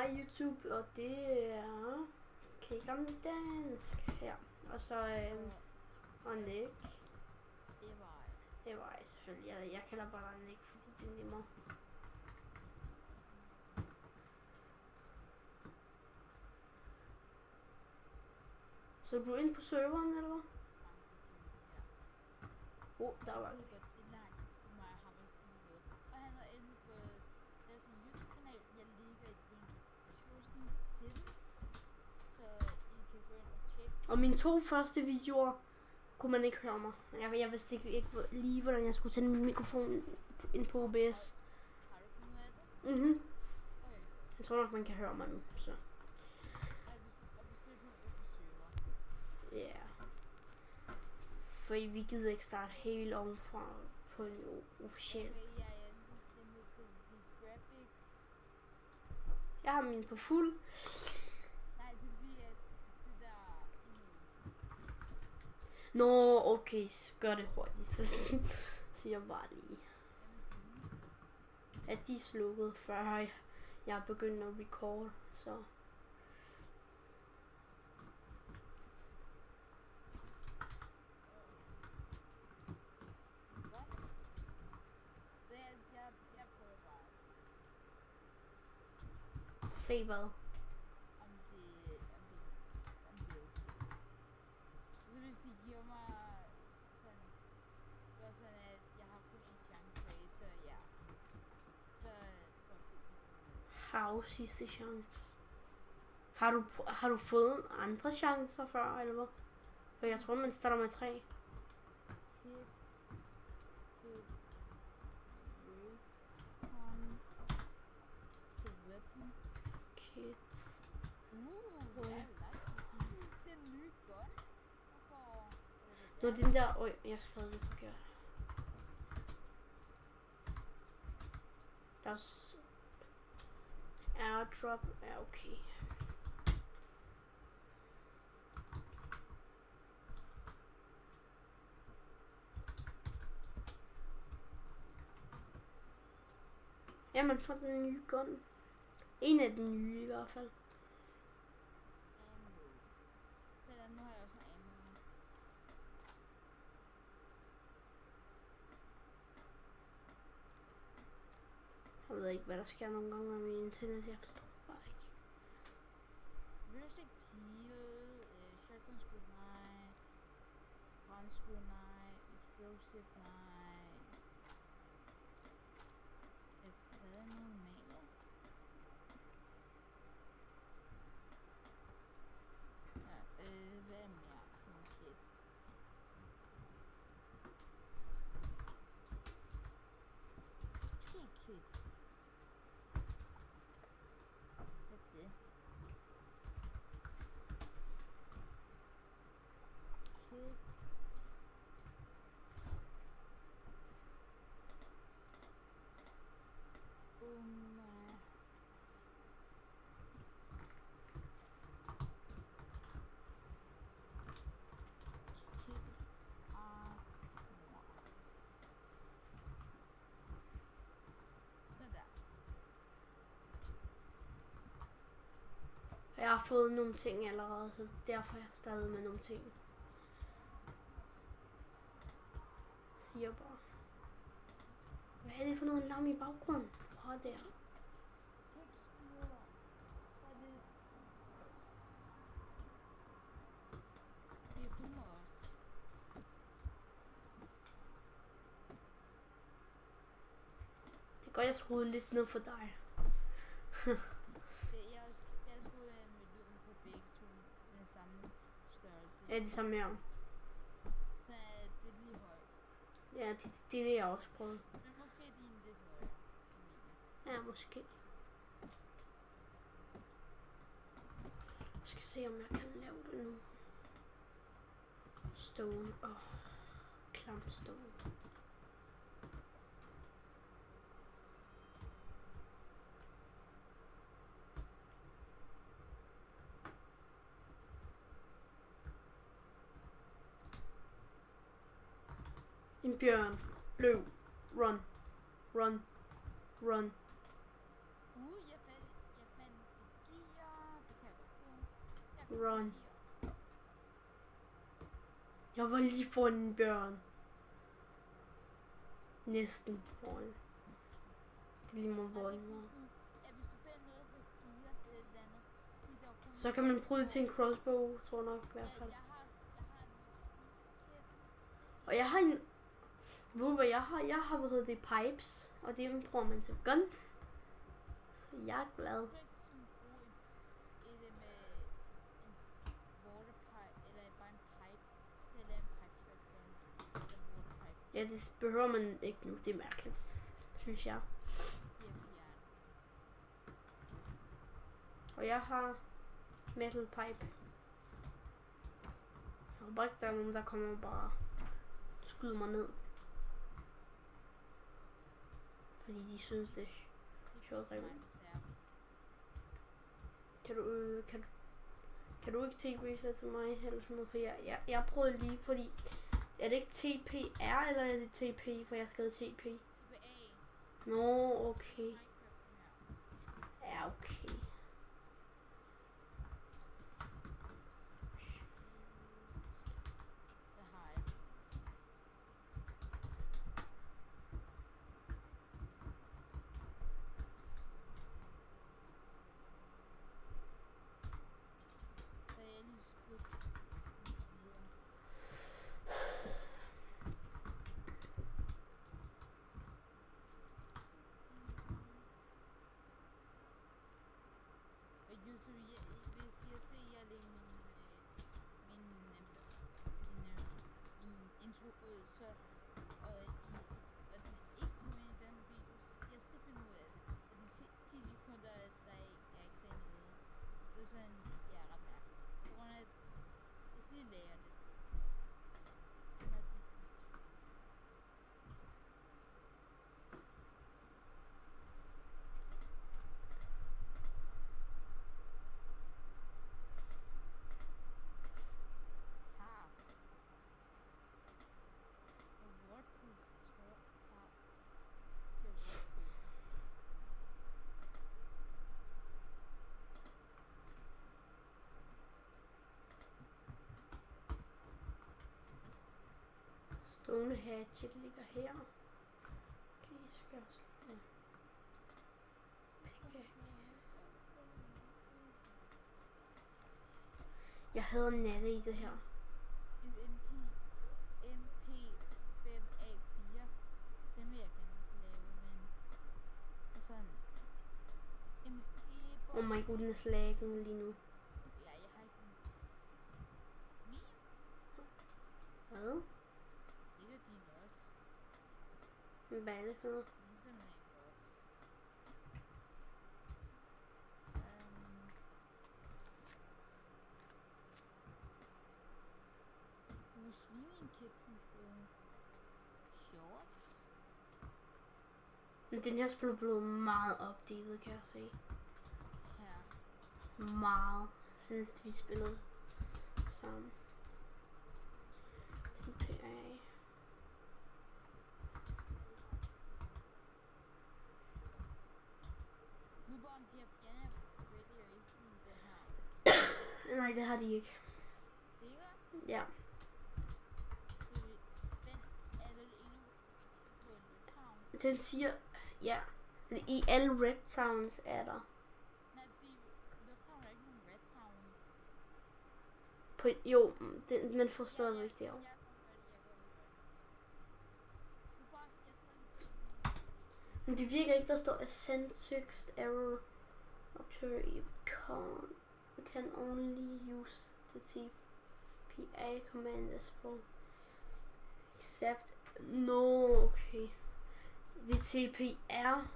Hej YouTube, og det er Gamle Dansk her. Og så og Nick. Evej selvfølgelig. Jeg kalder bare dig Nick, fordi det er nemmere. Så er du inde på serveren, eller hvad? Der var det. Det er lang tid siden mig, jeg har vel noget. Og han er inde på sådan en YouTube-kanal. Jeg lægger et link i beskrivelsen til dem, så I kan gå ind og tjekke. Og mine 2 første videoer kunne man ikke høre mig. Jeg vidste ikke lige, hvordan jeg skulle tænde min mikrofon ind på OBS. Har du fundet af det? Okay. Okay. Jeg tror nok, man kan høre mig nu, så. Og vi spiller på en åben server. Ja. For vi gider ikke starte helt ovenfra på en officiel. Okay, jeg er nødt til graphics. Jeg har min på fuld. Nej, det er fordi, at det der... Nå, okay, gør det hurtigt. Siger bare lige. At de er slukket, før jeg begynder at record, så. Jeg prøver bare at Se hvad? om det er okay. Så hvis de giver mig sådan, gør sådan at jeg har kun en chance for det, så ja. Så godt fint. Har sidste chance. Har du fået andre chancer før, eller hvad? For jeg tror, man starter med 3. Kit. Det er ny gun. Nå, den der. Jeg skrev det forkert. Der er airdrop. Ja, okay. Ja, man får den nye gun. En af den nye i hvert fald. Så nu har jeg også en ammo. Jeg ved ikke, hvad der sker nogle gange med min internet. Jeg forstår bare ikke. Ballistic pile, shotgun skud nej, brandskud nej, explosive nej. Hvad er normalt? Ja, hvad er mere for en kit? Speed kit. Hvad er det? Kit. Jeg har fået nogle ting allerede, så derfor er jeg stadig med nogle ting. Siger bare. Hvad er det for noget larm i baggrunden? Prøv der. Det går jeg skruede lidt ned for dig. Jeg skulle med lyden på begge to den samme størrelse. Ja, det samme her. Så det er lige højt. Ja, det er det, jeg også prøvede. Men måske din lidt højere. Ja, måske. Jeg skal se, om jeg kan lave det nu. Stone. Klam stone. En bjørn. Løb. Run. Run. Run. Jeg fandt et Run. Jeg var lige foran en bjørn. Næsten foran. Det er lige meget hvor det var. Ja, hvis du finder noget, der giver os et eller andet. Fordi der er jo kun Så kan man bruge det til en crossbow, tror jeg nok i hvert fald. Jeg har noget Og jeg har en... Ved du hvad jeg har? Jeg har, hvad hedder det, pipes. Og det bruger man til guns. Så jeg er glad. med en waterpipe, eller bare en pipe, til at lave en pipe shotgun, eller waterpipe. Ja, det behøver man ikke nu. Det er mærkeligt, synes jeg. Det er fjern. Og jeg har metal pipe. Jeg håber ikke, der er nogen, der kommer og bare skyder mig ned. Fordi de synes, det er sjovt. Kan du ikke TP så til mig eller sådan noget? For jeg prøvede lige, fordi er det ikke TPR eller er det TP, for jeg skal have TP? TPA. Nå, okay. Ja, okay. Det har jeg. Så jeg lige skudt videre. Og YouTube, hvis jeg ser lige min intro ud, så og den ikke med i den video, jeg skal finde ud af det. Og de 10 sekunder, der er ikke sagde noget. Det er sådan, jeg er ret mærkeligt. På grund af, at jeg skal lige lære det. Når de tar. Og waterproof tar til waterproof. Stone hatchet ligger her. Okay, så skal jeg også lave pickaxe. Jeg hader natte i det her. En MP5A4. Den vil jeg gerne lave, men og sådan en måske Oh my goodness, laggen lige nu. ja, jeg har ikke min. Hvad? Det er din også. Hvad er det for noget? Det er simpelthen ikke godt. Swimming kids kan bruge shorts. Men den her spil er blevet meget opdateret, kan jeg se. Her. Meget. Siden vi spillede sammen. TPA. Nu bare om de har fjernet Ready Racing det her. Nej, det har de ikke. Sikker? Ja. Men er det endnu på en lufthavn? Den siger, ja. I alle red towns er der. Nej, fordi lufthavn er ikke nogen red town. På, jo, man får stadigvæk det over. Jeg går med. Men det virker ikke, der står Ascent Text Error. After you can only use the TPA command as for except no, okay. Det TPR.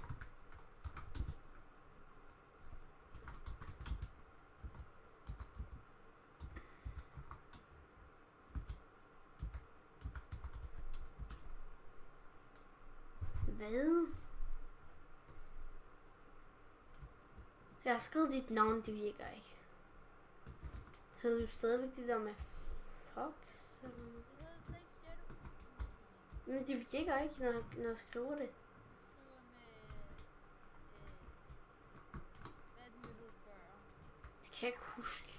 Hvad? Jeg har skrevet dit navn, det virker ikke. Hedder du stadigvæk det der med Fox? Eller noget? Men det virker ikke, når jeg skriver det. Jeg skriver med hvad den hed før. Det kan jeg ikke huske.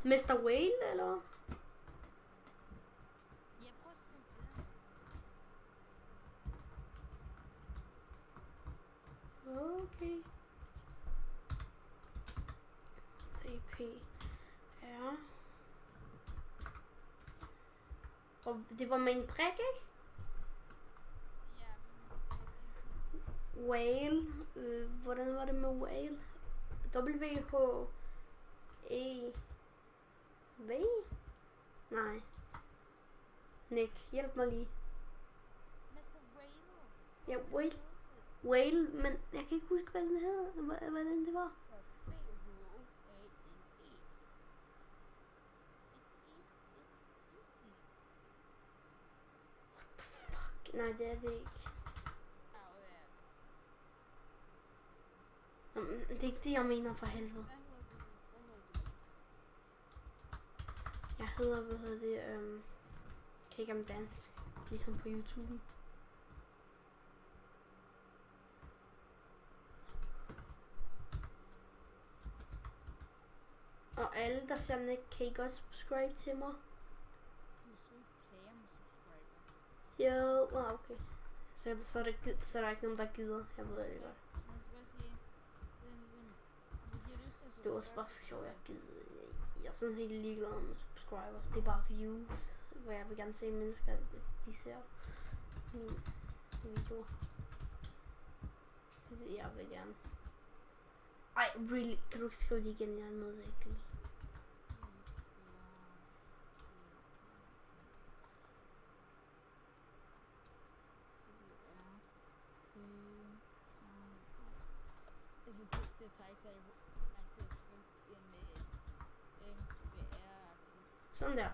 Mr. Whale, eller hvad? Ja, prøv at skrive det. Okay. TP. Ja. Og det var med en prik, ikke? Ja, Whale. Hvordan var det med whale? W-H-E-V? Nej. Nick, hjælp mig lige. Mr. Whale. Ja, whale. Whale, men jeg kan ikke huske, hvad den hedder. Hvordan det var. W-H-A-L-E. It's easy. Fuck, nej, det er det ikke. Au, det er det. Det er ikke det, jeg mener for helvede. Hvad hedder du? Jeg hedder, Kigam Dansk. Ligesom på YouTube. Og alle, der ser Nick, kan I godt subscribe til mig? Du så ikke player med subscribers. Jo, okay. Så er der ikke nogen, der gider. Jeg ved det godt. Man skal bare sige, det er ligesom, hvis I har lyst til at Det var også bare for sjov, jeg gider. Jeg er sådan set ligeglad med subscribers. Det er bare views. Hvor jeg vil gerne se mennesker, de ser mine videoer. Så det jeg vil gerne. Ej, really? Kan du ikke skrive det igen? Jeg nåede det ikke lige. Altså, det tager ikke særlig lang tid at skrive en MVR-artikel. Sådan der.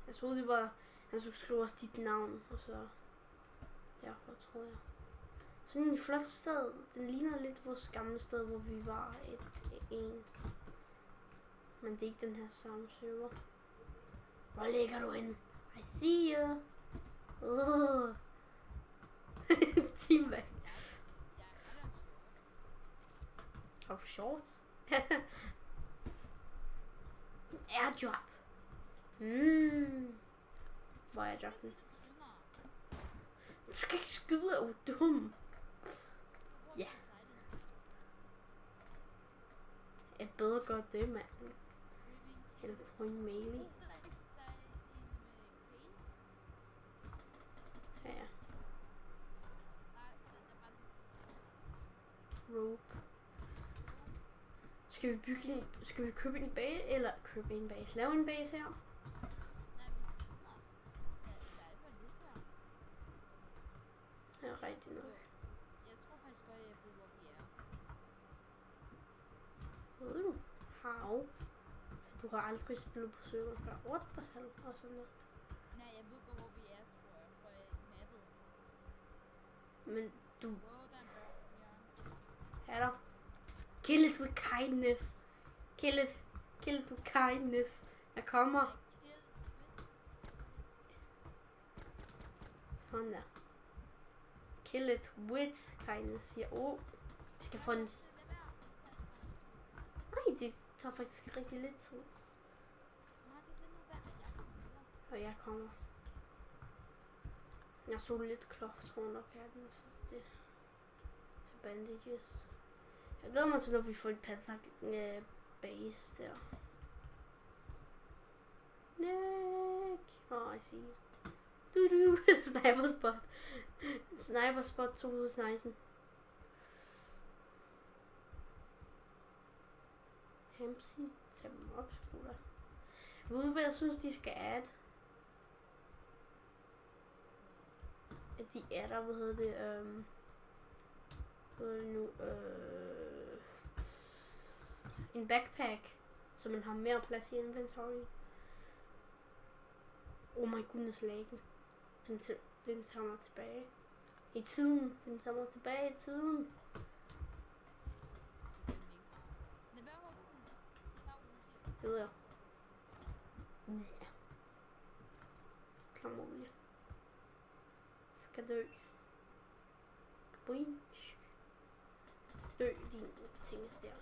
Jeg troede det var, han skulle skrive også dit navn, og så derfor tror jeg. Sådan en flot sted. Den ligner lidt vores gamle sted, hvor vi var ens. Men det er ikke den her samme server. Hvor ligger du henne? I see you. Teamback. Har du shorts? Airdrop. Hvor er airdroppen? Du skal ikke skyde, er du dum? Ja. Jeg bedre gør det, mand. Eller på en mail. Ja. Rope. Skal vi købe en base, eller købe en base? Lave en base her? Ja, rigtig nok. Jeg tror faktisk godt, jeg ved, hvor vi er. Ved du? How? Du har aldrig spillet på server før. What the hell? Og sådan der. Nej, jeg ved godt, hvor vi er, tror jeg. Hvor jeg mappet. Men du... Wow, der er en børn, Jørgen. Er der? Kill it with kindness. Kill it with kindness. Jeg kommer. Sådan der. Kill it with kindness. Siger, vi skal få en... Nej, det tager faktisk rigtig lidt tid. Og jeg kommer. Jeg så lidt kloft rundt og katten, så det... Til bandages. Jeg glæder mig til, når vi får en panser base der. Nick! I see. Sniper spot. Sniper spot 2016. Hempsy, tag dem op, sgu da. Jeg ved, hvad jeg synes, de skal add. At de adder, hvad hedder det, en backpack, så man har mere plads i inventory. Oh my goodness, laggen. Den tager mig tilbage. I tiden. Den tager mig tilbage i tiden. Det ved jeg. Ja. Klamolie. Skal dø. Kabinch. Dø din ting der.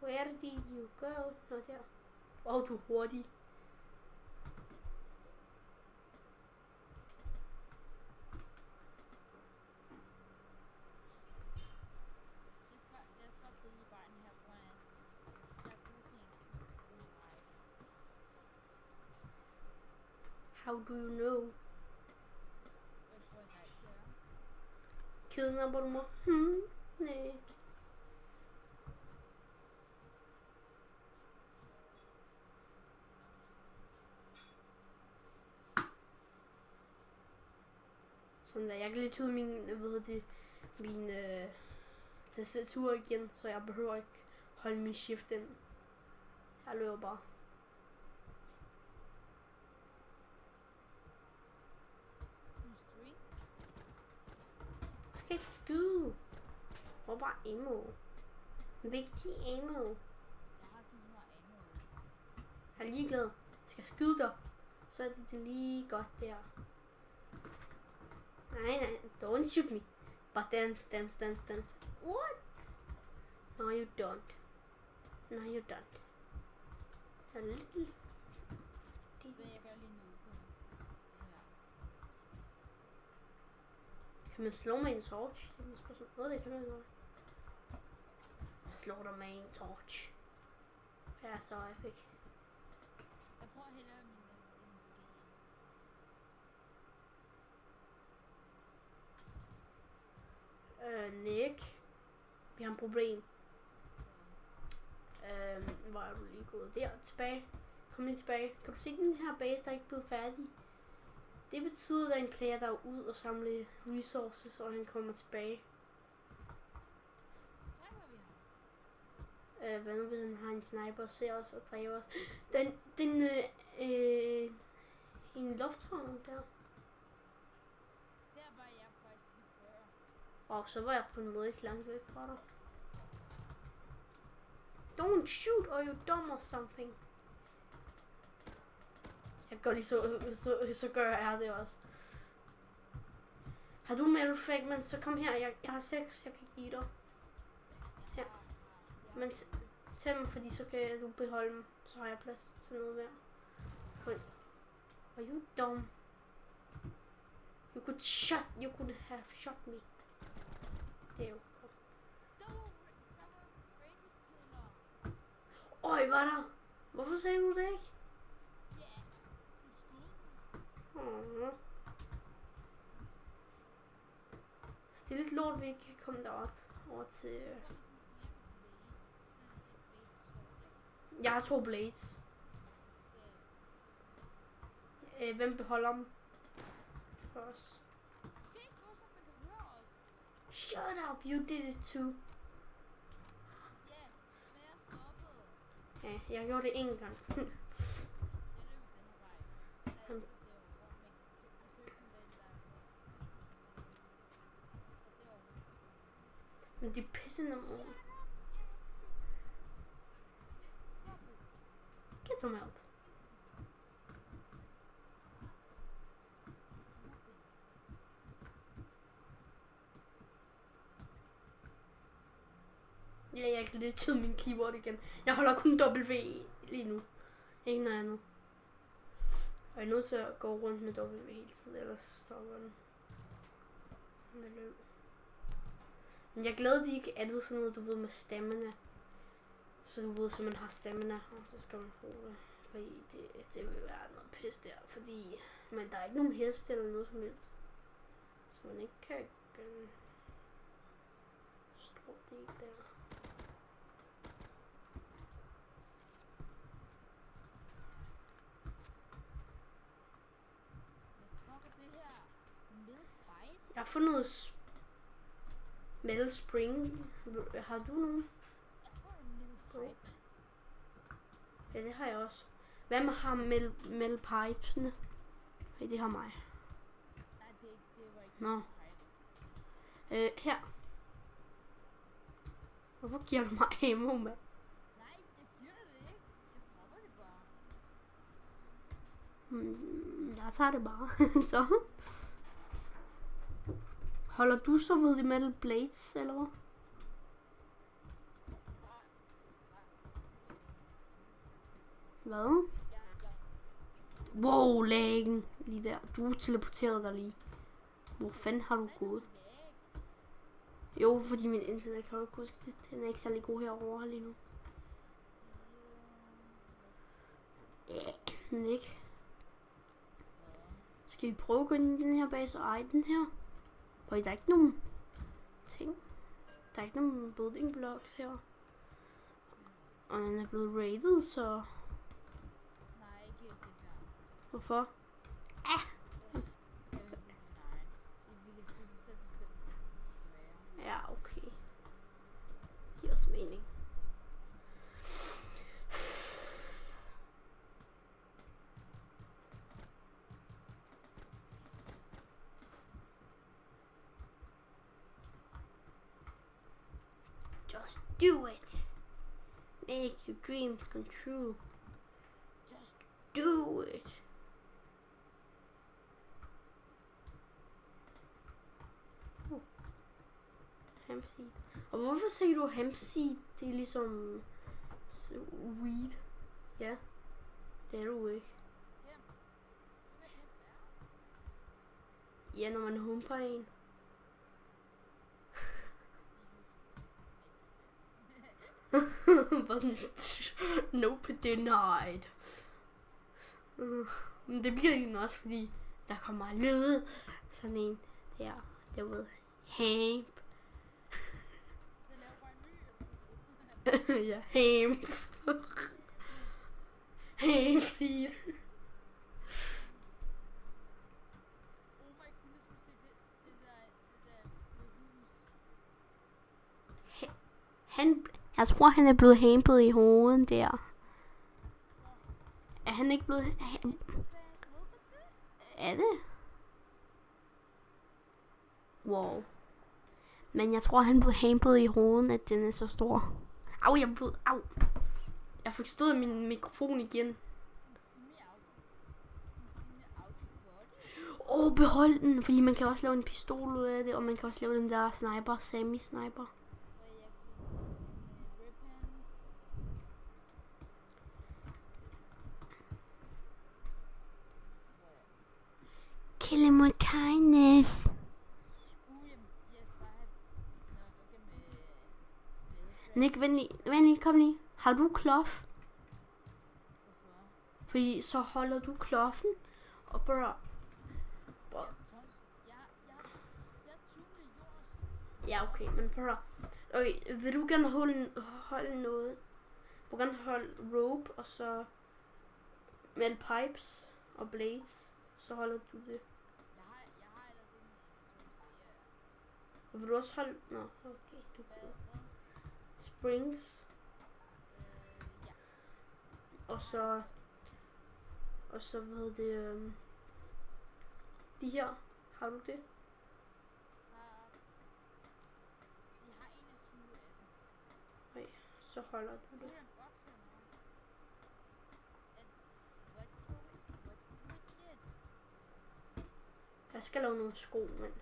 Where did you go? Nå, der. Wow, du er hurtig. Jeg skal bryde vejen her foran. Der er gode ting undervejs. How do you know? Jeg prøver en gang til. Kidnapper du mig? Nej. Sådan der, jeg kan lige tyde min tastatur igen, så jeg behøver ikke holde min shift ind. Jeg løber bare. Jeg skal ikke skyde. Jeg får bare ammo. Vigtig ammo. Jeg har sådan så meget ammo. Jeg er ligeglad. Jeg skal skyde dig. Så er det lige godt der. Nej, don't shoot me. But dance. What? No, you don't. No, you don't. A little. Men jeg gør lige noget på det her. Kan man slå med en torch? Det er mit spørgsmål. Nå, det kan man godt. Jeg slår dig med en torch. Jeg er så epic. Jeg prøver hellere min Nick. Vi har en problem. Hvor er du lige gået? Der, tilbage. Kom lige tilbage. Kan du se den her base, der er ikke blevet færdig? Det betyder, at der er en player, der er ud og samle resources, og han kommer tilbage. Hvad nu hvis han har en sniper og ser os og dræber os? En lufthavn der. Der var jeg faktisk lige før. Og så var jeg på en måde ikke langt væk fra dig. Don't shoot or you dumb or something. Jeg går lige så gør jeg det også. Har du metal fragments, så kom her. Jeg har 6, jeg kan give dig. Ja. Men tag dem, fordi så kan du beholde dem. Så har jeg plads til noget mere. Are you dumb? You could have shot me. Det er jo godt. Øj, var der? Hvorfor sagde du det ikke? Det er lidt lort, vi ikke kan komme derop over til... Jeg har 2 blades. Hvem beholder dem? For os. Shut up, you did it too. Ja, jeg gjorde det en gang. Men de pisser dem over. Get some help. Ja, jeg glitchede min keyboard igen. Jeg holder kun W lige nu. Ikke noget andet. Og jeg er nødt til at gå rundt med W hele tiden, ellers stopper den. Med løb. Men jeg glæder de ikke andet sådan noget, du ved, med stamina. Så du ved, så man har stamina, og så skal man bruge det. Fordi det vil være noget pis der, fordi... Men der er ikke nogen heste eller noget som helst. Så man ikke kan gøre en stor del der. Jeg har fundet metal spring. Har du nogen? Ja, det har jeg også. Hvad med ham metal pipesene? Ja, det har mig. Nej, det var ikke Nå. Her. Hvorfor giver du mig ammo med? Nej, jeg giver det ikke. Jeg dropper det bare. Jeg tager det bare. Så. Holder du så ved de metal blades, eller hvad? Hvad? Wow, laggen. Lige der. Du teleporterede dig lige. Hvor fanden har du gået? Jo, fordi min internet kan du ikke huske det. Den er ikke særlig god herovre lige nu. Men ikke. Skal vi prøve at gå ind i den her base og eje den her? Og der er ikke nogen ting. Der er ikke nogen building blocks her. Og den er blevet raided, så... Nej, ikke helt det her. Hvorfor? Vi kan selv bestemme, hvordan det skal være. Ja, okay. Giver også mening. Just do it. Make your dreams come true. Just Do it. Hempseed. Og hvorfor siger du hempseed? Det er ligesom weed. Ja, det er du ikke. hjem. Det vil hjem være. Ja, når man humper en. Bare sådan, nope, denied. Men det bliver ikke også, fordi der kommer lyd. Sådan en der, derude. Hemp. Det laver bare en ny. Ja, hemp. Hemp seed. Oh my goodness, du se det hus. Jeg tror, han er blevet hampet i hovedet der. Er han ikke blevet... Er det? Wow. Men jeg tror, han blev hampet i hovedet, at den er så stor. Au, jeg fik stået min mikrofon igen. Behold den, fordi man kan også lave en pistol ud af det, og man kan også lave den der sniper, semi-sniper. Kill him with kindness. Nick, venlig, kom lige. Har du klof? Fordi så holder du kloffen, og bare... Ja, okay, men prøv. Okay, vil du gerne holde noget? Du kan gerne holde rope, og så... Med pipes og blades, så holder du det. Jeg har allerede det med. Og vil du også holde... Nå, okay, du kan. Springs. Ja. Og så hvad hedder det, de her, har du det? Jeg har 21 af dem. Nej, så holder du det. Det er en boks hernede. Jeg skal lave nogle sko, men...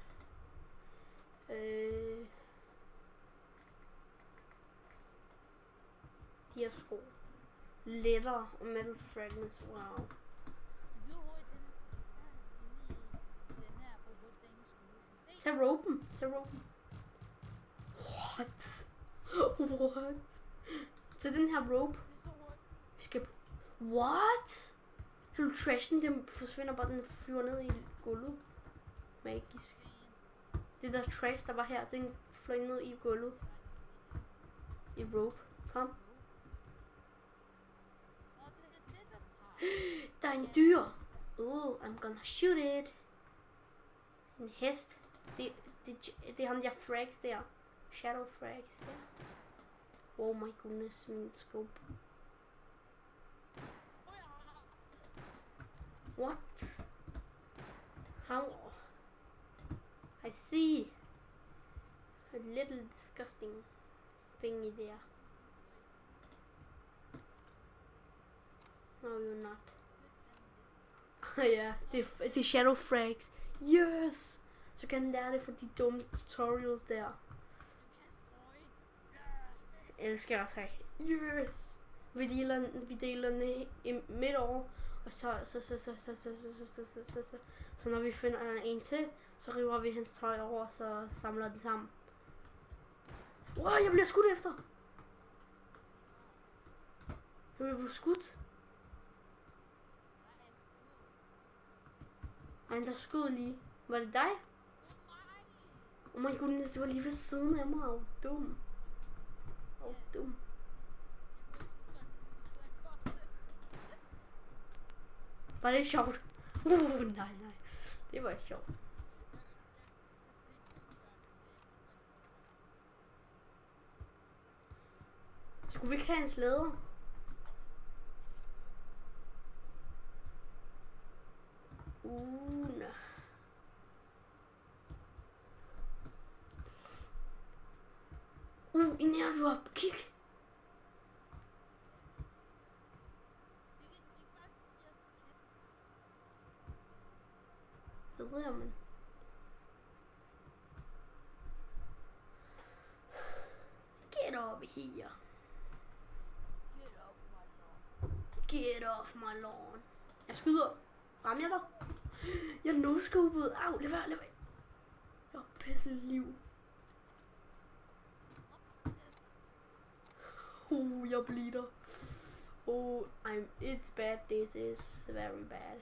de her sko. Letter og metal fragments, wow. Tag ropen. What? What? Tag den her rope. Vi skal... What? Kan du trashen, den forsvinder bare, den flyver ned i gulvet. Magisk. Det der trash, der var her, den fløj ned i gulvet. I rope. Kom. Der er en dyr. I'm gonna shoot it. En hest. Det er ham der frags der. Shadow frags der. Oh my goodness, min scope. What? How? I see a little disgusting thingy there. No, you're not. Ja, det er shadow frags. Yes! Så kan han lære det for de dumme tutorials der. Jeg elsker også her. Yes! Vi deler den midt over, og så når vi finder en til, så river vi hans tøj over, så samler den sammen. Wow, jeg bliver skudt efter. Jeg blev skudt. Ej, der skød lige. Var det dig? Oh my goodness, det var lige ved siden af mig. Dum. Dum. Var det sjovt? Nej. Det var ikke sjovt. Skulle vi ikke have en slæder? Nej. En airdrop. Kig. Det ved jeg, men... Get over here. Get off my lawn. Jeg skyder. Rammer jeg dig? Jeg er no-scopet. Au, lad være. Jeg har pisse liv. Jeg bleeder. It's bad. This is very bad.